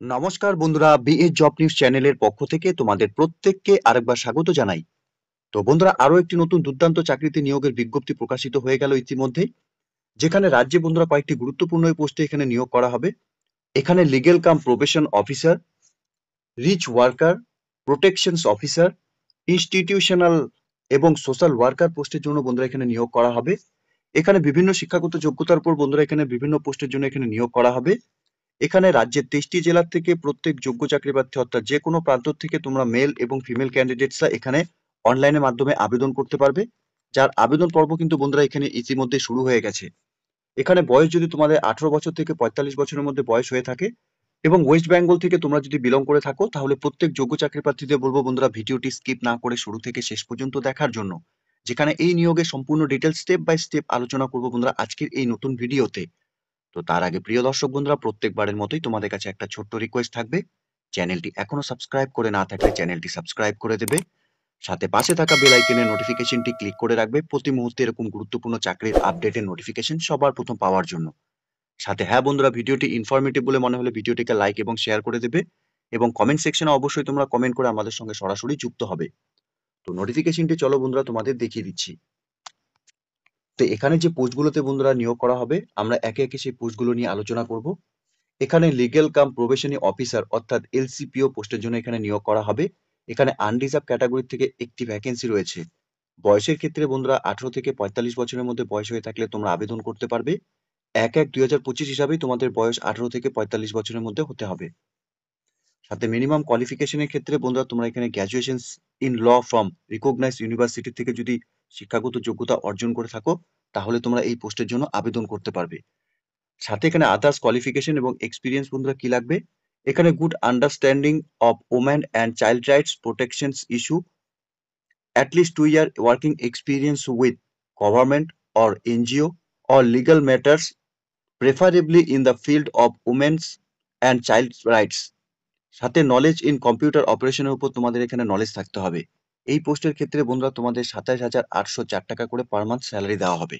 নমস্কার বন্ধুরা, BA job news চ্যানেলের পক্ষ থেকে তোমাদের প্রত্যেককে আরেকবার স্বাগত জানাই। তো বন্ধুরা, আরো একটি নতুন দুর্দান্ত চাকরিতে নিয়োগের বিজ্ঞপ্তি প্রকাশিত হয়ে গেল ইতিমধ্যে, যেখানে রাজ্যে বন্ধুরা কয়েকটি গুরুত্বপূর্ণ পোস্টে এখানে নিয়োগ করা হবে। এখানে legal cum probation officer, reach worker, protections officer, institutional এবং সোশ্যাল ওয়ার্কার পোস্টের জন্য বন্ধুরা এখানে নিয়োগ করা হবে। এখানে বিভিন্ন শিক্ষাগত যোগ্যতার উপর বন্ধুরা এখানে বিভিন্ন পোস্টের জন্য এখানে নিয়োগ করা হবে। এখানে রাজ্যের 23টি জেলার থেকে প্রত্যেক যোগ্য চাকরি প্রার্থী অর্থাৎ যে কোনো প্রান্ত থেকে তোমরা মেল এবং ফিমেল ক্যান্ডিডেটসরা এখানে অনলাইনের মাধ্যমে আবেদন করতে পারবে, যার আবেদন পর্ব কিন্তু বন্ধুরা এখানে ইতিমধ্যে শুরু হয়ে গেছে। এখানে বয়স যদি তোমাদের 18 বছর থেকে 45 বছরের মধ্যে বয়স হয়ে থাকে এবং ওয়েস্ট বেঙ্গল থেকে তোমরা যদি বিলং করে থাকো, তাহলে প্রত্যেক যোগ্য চাকরি প্রার্থীদের বলবো বন্ধুরা ভিডিওটি স্কিপ না করে শুরু থেকে শেষ পর্যন্ত দেখার জন্য, যেখানে এই নিয়োগের সম্পূর্ণ ডিটেলস স্টেপ বাই স্টেপ আলোচনা করবো বন্ধুরা আজকের এই নতুন ভিডিওতে। তো তার আগে প্রিয় দর্শক বন্ধুরা, প্রত্যেকবারের মতোই তোমাদের কাছে একটা ছোট্ট রিকোয়েস্ট থাকবে। চ্যানেলটি এখনো সাবস্ক্রাইব করে না থাকলে চ্যানেলটি সাবস্ক্রাইব করে দেবে, সাথে পাশে থাকা বেল আইকনের নোটিফিকেশনটি ক্লিক করে রাখবে প্রতি মুহূর্তে এরকম গুরুত্বপূর্ণ চাকরির আপডেটের নোটিফিকেশন সবার প্রথম পাওয়ার জন্য। সাথে হ্যাঁ বন্ধুরা, ভিডিওটি ইনফরমেটিভ বলে মনে হলে ভিডিওটিকে লাইক এবং শেয়ার করে দেবে এবং কমেন্ট সেকশনে অবশ্যই তোমরা কমেন্ট করে আমাদের সঙ্গে সরাসরি যুক্ত হবে। তো নোটিফিকেশনটি চলো বন্ধুরা তোমাদের দেখিয়ে দিচ্ছি। তো এখানে যে পোস্টগুলোতে বন্ধুরা নিয়োগ করা হবে, আমরা একে একে সেই পোস্টগুলো নিয়ে আলোচনা করব। এখানে লিগ্যাল কাম প্রবেশনী অফিসার অর্থাৎ এলসিপিও পোস্টের জন্য এখানে নিয়োগ করা হবে। এখানে আনরিজার্ভ ক্যাটাগরি থেকে একটি ভ্যাকেন্সি রয়েছে। বয়সের ক্ষেত্রে বন্ধুরা 18 থেকে 45 বছরের মধ্যে বয়স হয়ে থাকলে তোমরা আবেদন করতে পারবে। 1/1/2025 হিসাবেই তোমাদের বয়স 18 থেকে 45 বছরের মধ্যে হতে হবে। সাথে মিনিমাম কোয়ালিফিকেশনের ক্ষেত্রে বন্ধুরা তোমরা এখানে graduation in law from recognised university থেকে যদি শিক্ষাগত যোগ্যতা অর্জন করে থাকো, তাহলে তোমরা এই পোস্টের জন্য আবেদন করতে পারবে। সাথে এখানে আদার্স কোয়ালিফিকেশন এবং এক্সপিরিয়েন্স বন্ধুরা কি লাগবে, এখানে good understanding of woman and child rights protections issue, at least 2 year working experience with government or NGO or legal matters, preferably in the field of women's and child rights. সাথে knowledge in computer অপারেশনের উপর তোমাদের এখানে knowledge থাকতে হবে। এই পোস্টের ক্ষেত্রে বন্ধুরা তোমাদের 27,804 টাকা করে পার মান্থ স্যালারি দেওয়া হবে।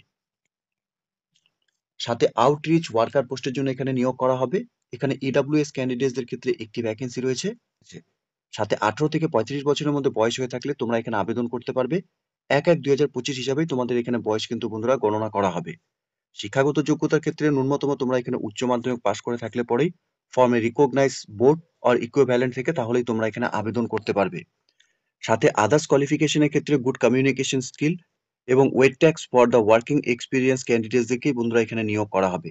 সাথে আউটরিচ ওয়ার্কার পোস্টের জন্য এখানে নিয়োগ করা হবে। এখানে ইডব্লিউএস ক্যান্ডিডেটসদের ক্ষেত্রে একটি ভ্যাকেন্সি রয়েছে। সাথে 18 থেকে 35 বছরের মধ্যে বয়স হয়ে থাকলে তোমরা এখানে আবেদন করতে পারবে। 1/1/2025 হিসাবেই তোমাদের এখানে বয়স কিন্তু বন্ধুরা গণনা করা হবে। শিক্ষাগত যোগ্যতার ক্ষেত্রে ন্যূনতম তোমরা এখানে উচ্চ মাধ্যমিক পাশ করে থাকলে পরেই ফর্মে রিকগনাইজ বোর্ড অর ইকুইভ্যালেন্ট থেকে তাহলেই তোমরা এখানে আবেদন করতে পারবে। সাথে আদার্স কোয়ালিফিকেশনের ক্ষেত্রে গুড কমিউনিকেশন স্কিল এবং weightage for the working experience ক্যান্ডিডেটসদেরকেই বন্ধুরা এখানে নিয়োগ করা হবে।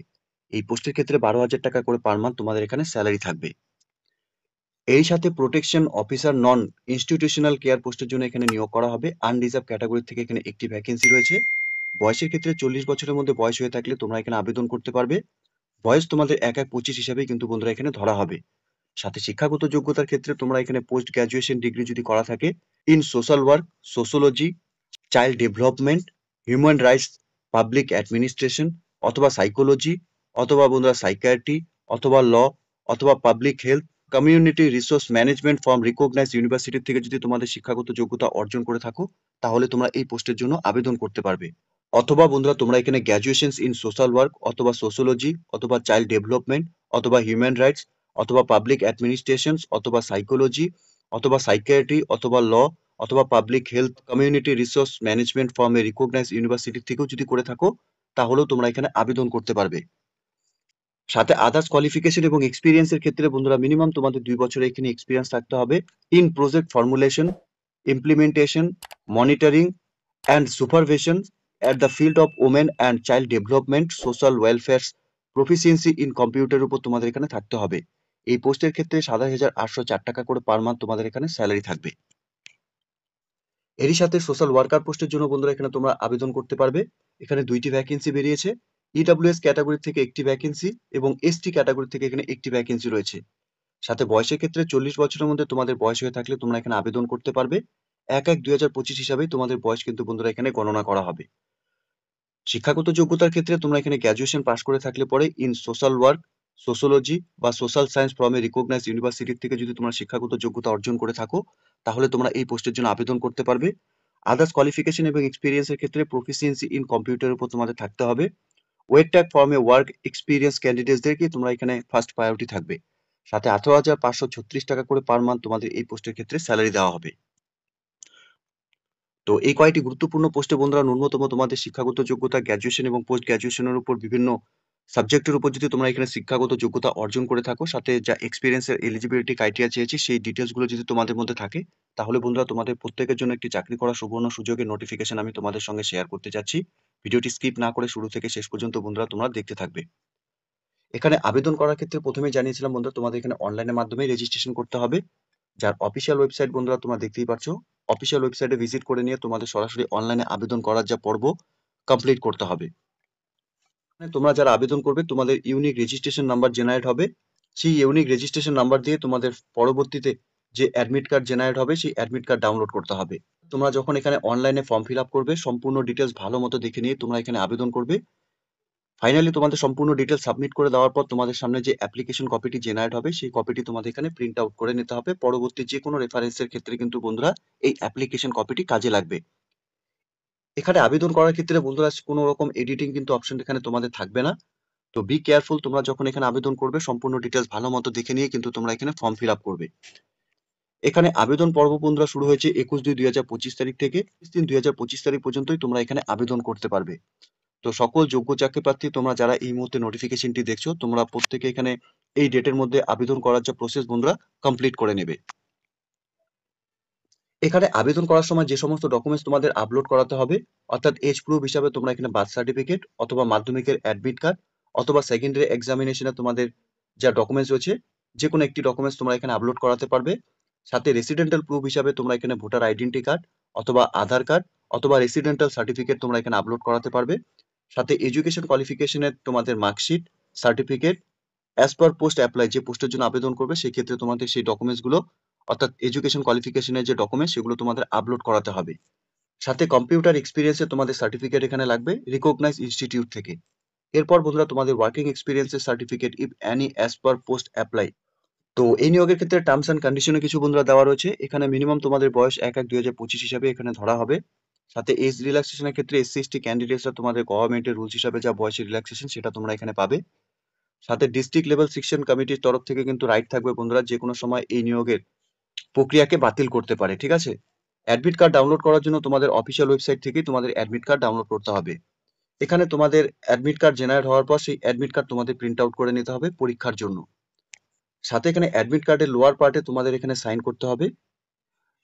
এই পোস্টের ক্ষেত্রে 12,000 টাকা করে পার মান্থ তোমাদের এখানে স্যালারি থাকবে। এই সাথে প্রোটেকশন অফিসার নন ইনস্টিটিউশনাল কেয়ার পোস্টের জন্য এখানে নিয়োগ করা হবে। আনরিজার্ভ ক্যাটাগরি থেকে এখানে একটি ভ্যাকেন্সি রয়েছে। বয়সের ক্ষেত্রে 40 বছরের মধ্যে বয়স হয়ে থাকলে তোমরা এখানে আবেদন করতে পারবে। বয়স তোমাদের 1/1/25 হিসাবেই কিন্তু বন্ধুরা এখানে ধরা হবে। সাথে শিক্ষাগত যোগ্যতার ক্ষেত্রে তোমরা এখানে পোস্ট গ্রাজুয়েশন ডিগ্রি যদি করা থাকে in social work, sociology, child development, human rights, public administration অথবা সাইকোলজি অথবা বন্ধুরা সাইকিয়াট্রি অথবা ল অথবা public health, community resource management from recognised university থেকে যদি তোমাদের শিক্ষাগত যোগ্যতা অর্জন করে থাকো, তাহলে তোমরা এই পোস্টের জন্য আবেদন করতে পারবে। অথবা বন্ধুরা তোমরা এখানে গ্র্যাজুয়েশন ইন সোশ্যাল ওয়ার্ক অথবা সোশিওলজি অথবা চাইল্ড ডেভেলপমেন্ট অথবা হিউম্যান রাইটস অথবা পাবলিক অ্যাডমিনিস্ট্রেশন অথবা সাইকোলজি অথবা সাইকিয়াট্রি অথবা ল অথবা public health, community resource management from a recognised university থেকেও যদি করে থাকো, তাহলেও তোমরা এখানে আবেদন করতে পারবে। সাথে আদার্স কোয়ালিফিকেশন এবং এক্সপিরিয়েন্সের ক্ষেত্রে বন্ধুরা মিনিমাম তোমাদের 2 বছরের এখানে এক্সপিরিয়েন্স থাকতে হবে in project formulation, implementation, monitoring and supervision at the field of women and child development, social welfare, proficiency in কম্পিউটারের উপর তোমাদের এখানে থাকতে হবে। এই পোস্টের ক্ষেত্রে 27,804 টাকা করে পার মান্থ তোমাদের এখানে স্যালারি থাকবে। এরই সাথে সোশ্যাল ওয়ার্কার পোস্টের জন্য বন্ধুরা এখানে তোমরা আবেদন করতে পারবে। এখানে 2টি ভ্যাকেন্সি বেরিয়েছে। ইডব্লিউএস ক্যাটাগরি থেকে একটি ভ্যাকেন্সি এবং এসটি ক্যাটাগরি থেকে এখানে একটি ভ্যাকেন্সি রয়েছে। সাথে বয়সের ক্ষেত্রে 40 বছরের মধ্যে তোমাদের বয়স হয়ে থাকলে তোমরা এখানে আবেদন করতে পারবে। 1/1/2025 হিসাবেই তোমাদের বয়স কিন্তু বন্ধুরা এখানে গণনা করা হবে। শিক্ষাগত যোগ্যতার ক্ষেত্রে তোমরা এখানে গ্র্যাজুয়েশন পাশ করে থাকলে পরে ইন সোশ্যাল ওয়ার্ক, সোশিওলজি বা social science from a recognised university থেকে যদি তোমরা শিক্ষাগত যোগ্যতা অর্জন করে থাকো, তাহলে তোমরা এই পোস্টের জন্য আবেদন করতে পারবে। আদার্স কোয়ালিফিকেশন এবং এক্সপিরিয়েন্সের ক্ষেত্রে প্রফিসিয়েন্সি ইন কম্পিউটারের উপর তোমাদের থাকতে হবে। ওয়েট ট্যাগ ফর্ম এ ওয়ার্ক এক্সপিরিয়েন্স ক্যান্ডিডেটসদেরকে তোমরা এখানে ফার্স্ট প্রায়োরিটি থাকবে। সাথে 18,536 টাকা করে পার মান্থ তোমাদের এই পোস্টের ক্ষেত্রে স্যালারি দেওয়া হবে। তো এই কয়েকটি গুরুত্বপূর্ণ পোস্টে বন্ধুরা ন্যূনতম তোমাদের শিক্ষাগত যোগ্যতা, গ্র্যাজুয়েশন এবং পোস্ট গ্র্যাজুয়েশনের উপর বিভিন্ন সাবজেক্টের উপর যদি তোমরা এখানে শিক্ষাগত যোগ্যতা অর্জন করে থাকো, সাথে যা এক্সপিরিয়েন্সের এলিজিবিলিটি ক্রাইটেরিয়া চেয়েছি সেই ডিটেলস গুলো যদি তোমাদের মধ্যে থাকে, তাহলে বন্ধুরা তোমাদের প্রত্যেকের জন্য একটি চাকরি করার সুবর্ণ সুযোগের নোটিফিকেশন আমি তোমাদের সঙ্গে শেয়ার করতে যাচ্ছি। ভিডিওটি স্কিপ না করে শুরু থেকে শেষ পর্যন্ত বন্ধুরা তোমরা দেখতে থাকবে। এখানে আবেদন করার ক্ষেত্রে প্রথমেই জানিয়েছিলাম বন্ধুরা তোমাদের এখানে অনলাইনের মাধ্যমে রেজিস্ট্রেশন করতে হবে, যার অফিসিয়াল ওয়েবসাইট বন্ধুরা তোমরা দেখতেই পাচ্ছ। অফিসিয়াল ওয়েবসাইটে ভিজিট করে নিয়ে তোমাদের সরাসরি অনলাইনে আবেদন করার যা পর্ব কমপ্লিট করতে হবে। তোমরা যারা আবেদন করবে তোমাদের ইউনিক রেজিস্ট্রেশন নাম্বার জেনারেট হবে। সেই ইউনিক রেজিস্ট্রেশন নাম্বার দিয়ে তোমাদের পরবর্তীতে যে অ্যাডমিট কার্ড জেনারেট হবে সেই অ্যাডমিট কার্ড ডাউনলোড করতে হবে। তোমরা যখন এখানে অনলাইনে ফর্ম ফিল আপ করবে সম্পূর্ণ ডিটেলস ভালো মতো দেখে নিয়ে তোমরা এখানে আবেদন করবে। ফাইনালি তোমাদের সম্পূর্ণ ডিটেলস সাবমিট করে দেওয়ার পর তোমাদের সামনে যে অ্যাপ্লিকেশন কপিটি জেনারেট হবে সেই কপিটি তোমাদের এখানে প্রিন্ট আউট করে নিতে হবে। পরবর্তী যে কোনো রেফারেন্সের ক্ষেত্রে কিন্তু বন্ধুরা এই অ্যাপ্লিকেশন কপিটি কাজে লাগবে। এখানে আবেদন করার ক্ষেত্রে বন্ধুরা কোনো রকম এডিটিং কিন্তু অপশন এখানে তোমাদের থাকবে না। তো বি কেয়ারফুল, তোমরা যখন এখানে আবেদন করবে সম্পূর্ণ ডিটেলস ভালো মতো দেখে নিয়ে কিন্তু তোমরা এখানে ফর্ম ফিল আপ করবে। এখানে আবেদন পর্ব বন্ধুরা শুরু হয়েছে 21/2/2025 তারিখ থেকে 30/3/2025 তারিখ পর্যন্তই তোমরা এখানে আবেদন করতে পারবে। তো সকল যোগ্য চাকরি প্রার্থী তোমরা যারা এই মুহূর্তে নোটিফিকেশনটি দেখছো, তোমরা প্রত্যেকে এখানে এই ডেটের মধ্যে আবেদন করার যে প্রসেস বন্ধুরা কমপ্লিট করে নেবে। এখানে আবেদন করার সময় যে সমস্ত ডকুমেন্টস তোমাদের আপলোড করাতে হবে, অর্থাৎ এজ প্রুফ হিসাবে তোমরা এখানে বার্থ সার্টিফিকেট অথবা মাধ্যমিকের অ্যাডমিট কার্ড অথবা সেকেন্ডারি এক্সামিনেশনে তোমাদের যা ডকুমেন্টস রয়েছে যে কোনো একটি ডকুমেন্টস তোমরা এখানে আপলোড করাতে পারবে। সাথে রেসিডেন্টাল প্রুফ হিসাবে তোমরা এখানে ভোটার আইডেন্টি কার্ড অথবা আধার কার্ড অথবা রেসিডেন্টাল সার্টিফিকেট তোমরা এখানে আপলোড করাতে পারবে। সাথে এডুকেশন কোয়ালিফিকেশনের তোমাদের marksheet, certificate, as per post apply, যে পোস্টের জন্য আবেদন করবে সেই ক্ষেত্রে তোমাদের সেই ডকুমেন্টসগুলো অর্থাৎ এডুকেশন কোয়ালিফিকেশনের যে ডকুমেন্ট সেগুলো তোমাদের আপলোড করাতে হবে। সাথে কম্পিউটার এক্সপিরিয়েন্সে তোমাদের সার্টিফিকেট এখানে লাগবে রিকগনাইজ ইনস্টিটিউট থেকে। এরপর বন্ধুরা তোমাদের ওয়ার্কিং এক্সপিরিয়েন্সের certificate if any as per post apply. তো এই নিয়োগের ক্ষেত্রে টার্মস অ্যান্ড কন্ডিশনে কিছু বন্ধুরা দেওয়া রয়েছে। এখানে মিনিমাম তোমাদের বয়স 1/1/2025 হিসাবে এখানে ধরা হবে। সাথে এজ রিল্যাক্সেশনের ক্ষেত্রে SC/ST ক্যান্ডিডেটসরা তোমাদের গভর্নমেন্টের রুলস হিসাবে যা বয়সের রিল্যাক্সেশন সেটা তোমরা এখানে পাবে। সাথে ডিস্ট্রিক্ট লেভেল সেকশন কমিটির তরফ থেকে কিন্তু রাইট থাকবে বন্ধুরা যে কোনো সময় এই নিয়োগের প্রক্রিয়াকে বাতিল করতে পারে, ঠিক আছে। অ্যাডমিট কার্ড ডাউনলোড করার জন্য তোমাদের অফিসিয়াল ওয়েবসাইট থেকেই তোমাদের অ্যাডমিট কার্ড ডাউনলোড করতে হবে। এখানে তোমাদের অ্যাডমিট কার্ড জেনারেট হওয়ার পর সেই অ্যাডমিট কার্ড তোমাদের প্রিন্ট আউট করে নিতে হবে পরীক্ষার জন্য। সাথে এখানে অ্যাডমিট কার্ডের লোয়ার পার্টে তোমাদের এখানে সাইন করতে হবে।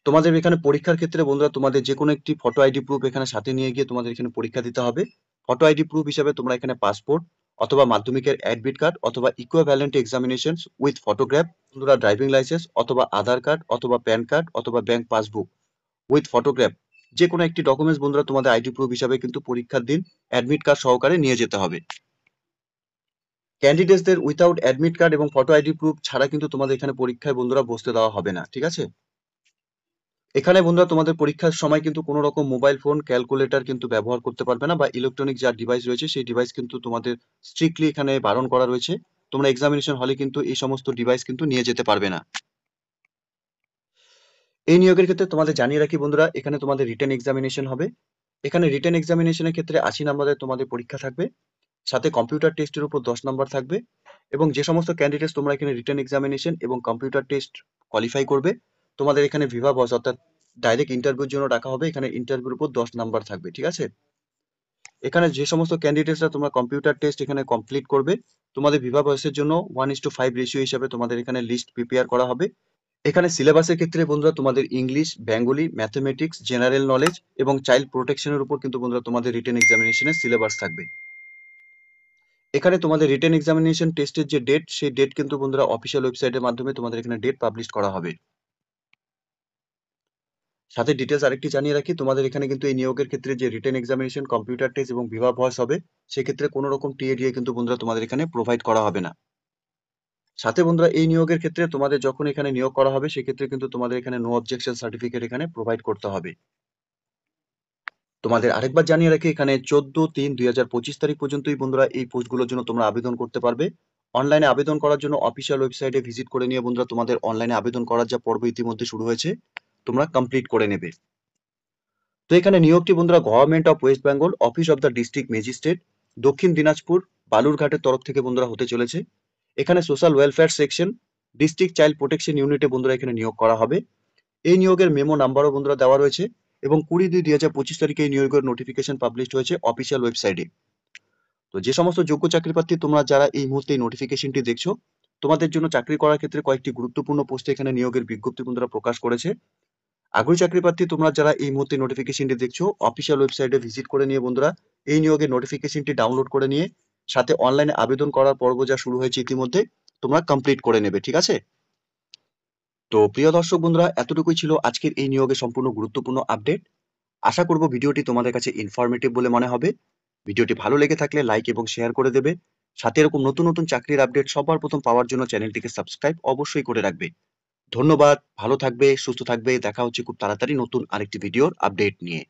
তোমাদের এখানে পরীক্ষার ক্ষেত্রে বন্ধুরা তোমাদের যে কোনো একটি ফটো আইডি প্রুফ এখানে সাথে নিয়ে গিয়ে তোমাদের এখানে পরীক্ষা দিতে হবে। ফটো আইডি প্রুফ হিসাবে তোমরা এখানে পাসপোর্ট অথবা মাধ্যমিকের অ্যাডমিট কার্ড অথবা ইকুইভ্যালেন্ট এক্সামিনেশন উইথ ফটোগ্রাফ, বন্ধুরা ড্রাইভিং লাইসেন্স অথবা আধার কার্ড অথবা প্যান কার্ড অথবা ব্যাংক পাসবুক উইথ ফটোগ্রাফ, যে কোনো একটি ডকুমেন্টস বন্ধুরা তোমাদের আইডি প্রুফ হিসাবে কিন্তু পরীক্ষার দিন অ্যাডমিট কার্ড সহকারে নিয়ে যেতে হবে। ক্যান্ডিডেটসদের উইথাউট অ্যাডমিট কার্ড এবং ফটো আইডি প্রুফ ছাড়া কিন্তু তোমাদের এখানে পরীক্ষায় বন্ধুরা বসতে দেওয়া হবে না, ঠিক আছে। এখানে বন্ধুরা তোমাদের পরীক্ষার সময় কিন্তু কোনো রকম মোবাইল ফোন, ক্যালকুলেটর কিন্তু ব্যবহার করতে পারবে না, বা ইলেকট্রনিক যা ডিভাইস রয়েছে সেই ডিভাইস কিন্তু তোমাদের স্ট্রিক্টলি এখানে বারণ করা রয়েছে। তোমরা এক্সামিনেশন হলে কিন্তু এই সমস্ত ডিভাইস কিন্তু নিয়ে যেতে পারবে না। এই নিয়োগের ক্ষেত্রে তোমাদের জানিয়ে রাখি বন্ধুরা, এখানে তোমাদের রিটেন এক্সামিনেশন হবে। এখানে রিটেন এক্সামিনেশনের ক্ষেত্রে 80 নম্বরের তোমাদের পরীক্ষা থাকবে, সাথে কম্পিউটার টেস্টের উপর 10 নম্বর থাকবে। এবং যে সমস্ত ক্যান্ডিডেটস তোমরা এখানে রিটেন এক্সামিনেশন এবং কম্পিউটার টেস্ট কোয়ালিফাই করবে, তোমাদের এখানে ভিভা ভয়েস অর্থাৎ ডাইরেক্ট ইন্টারভিউর জন্য ডাকা হবে। এখানে ইন্টারভিউর উপর 10 নাম্বার থাকবে, ঠিক আছে। এখানে যে সমস্ত ক্যান্ডিডেটসরা তোমরা কম্পিউটার টেস্ট এখানে কমপ্লিট করবে, তোমাদের ভিভা ভয়েসের জন্য 1:5 রেশিও হিসাবে তোমাদের এখানে লিস্ট প্রিপেয়ার করা হবে। এখানে সিলেবাসের ক্ষেত্রে বন্ধুরা তোমাদের English, Bengali, mathematics, general knowledge এবং চাইল্ড প্রোটেকশনের উপর কিন্তু বন্ধুরা তোমাদের রিটেন এক্সামিনেশনের সিলেবাস থাকবে। এখানে তোমাদের রিটেন এক্সামিনেশন টেস্টের যে ডেট সেই ডেট কিন্তু বন্ধুরা অফিসিয়াল ওয়েবসাইটের মাধ্যমে তোমাদের এখানে ডেট পাবলিশ করা হবে। সাথে ডিটেলস আরেকটি জানিয়ে রাখি, তোমাদের এখানে কিন্তু এই নিয়োগের ক্ষেত্রে যে রিটেন এক্সামিনেশন, কম্পিউটার টেস্ট এবং ভিভা ভয়েস হবে সেক্ষেত্রে কোনো রকম টিএডিএ কিন্তু বন্ধুরা তোমাদের এখানে প্রোভাইড করা হবে না। সাথে বন্ধুরা এই নিয়োগের ক্ষেত্রে তোমাদের যখন এখানে নিয়োগ করা হবে সেক্ষেত্রে কিন্তু তোমাদের এখানে নো অবজেকশন সার্টিফিকেট এখানে প্রোভাইড করতে হবে। তোমাদের আরেকবার জানিয়ে রাখি, এখানে 14/3/2025 তারিখ পর্যন্তই বন্ধুরা এই পোস্টগুলোর জন্য তোমরা আবেদন করতে পারবে। অনলাইনে আবেদন করার জন্য অফিসিয়াল ওয়েবসাইটে ভিজিট করে নিয়ে বন্ধুরা তোমাদের অনলাইনে আবেদন করার যা পর্ব ইতিমধ্যে শুরু হয়েছে তোমরা কমপ্লিট করে নেবে। তো এখানে নিয়োগটি বন্ধুরা government of West Bengal, office of the district magistrate, দক্ষিণ দিনাজপুর, বালুরঘাটের তরফ থেকে বন্ধুরা হতে চলেছে। এখানে social welfare section district child protection ইউনিটে বন্ধুরা এখানে নিয়োগ করা হবে। এই নিয়োগের মেমো নাম্বারও বন্ধুরা দেওয়া রয়েছে এবং 20/2/2025 তারিখে এই নিয়োগের নোটিফিকেশন পাবলিশড হয়েছে অফিসিয়াল ওয়েবসাইটে। তো যে সমস্ত যোগ্য চাকরি প্রার্থী তোমরা যারা এই মুহূর্তে এই নোটিফিকেশনটি দেখছো, তোমাদের জন্য চাকরি করার ক্ষেত্রে কয়েকটি গুরুত্বপূর্ণ পোস্টে এখানে নিয়োগের বিজ্ঞপ্তি বন্ধুরা প্রকাশ করেছে। আগ্রহী চাকরি প্রার্থী তোমরা যারা এই মুহূর্তে নোটিফিকেশনটি দেখছো, অফিসিয়াল ওয়েবসাইটে ভিজিট করে নিয়ে বন্ধুরা এই নিয়োগের নোটিফিকেশনটি ডাউনলোড করে নিয়ে সাথে অনলাইনে আবেদন করার পর্ব যা শুরু হয়েছে ইতিমধ্যে তোমরা কমপ্লিট করে নেবে, ঠিক আছে? তো প্রিয় দর্শক বন্ধুরা, এতটুকুই ছিল আজকের এই নিয়োগের সম্পূর্ণ গুরুত্বপূর্ণ আপডেট। আশা করব ভিডিওটি তোমাদের কাছে ইনফরমেটিভ বলে মনে হবে। ভিডিওটি ভালো লেগে থাকলে লাইক এবং শেয়ার করে দেবে। সাথে এরকম নতুন নতুন চাকরির আপডেট সবার প্রথম পাওয়ার জন্য চ্যানেলটিকে সাবস্ক্রাইব অবশ্যই করে রাখবে। ধন্যবাদ, ভালো থাকবে, সুস্থ থাকবে। দেখা হচ্ছে খুব তাড়াতাড়ি নতুন আরেকটি ভিডিওর আপডেট নিয়ে।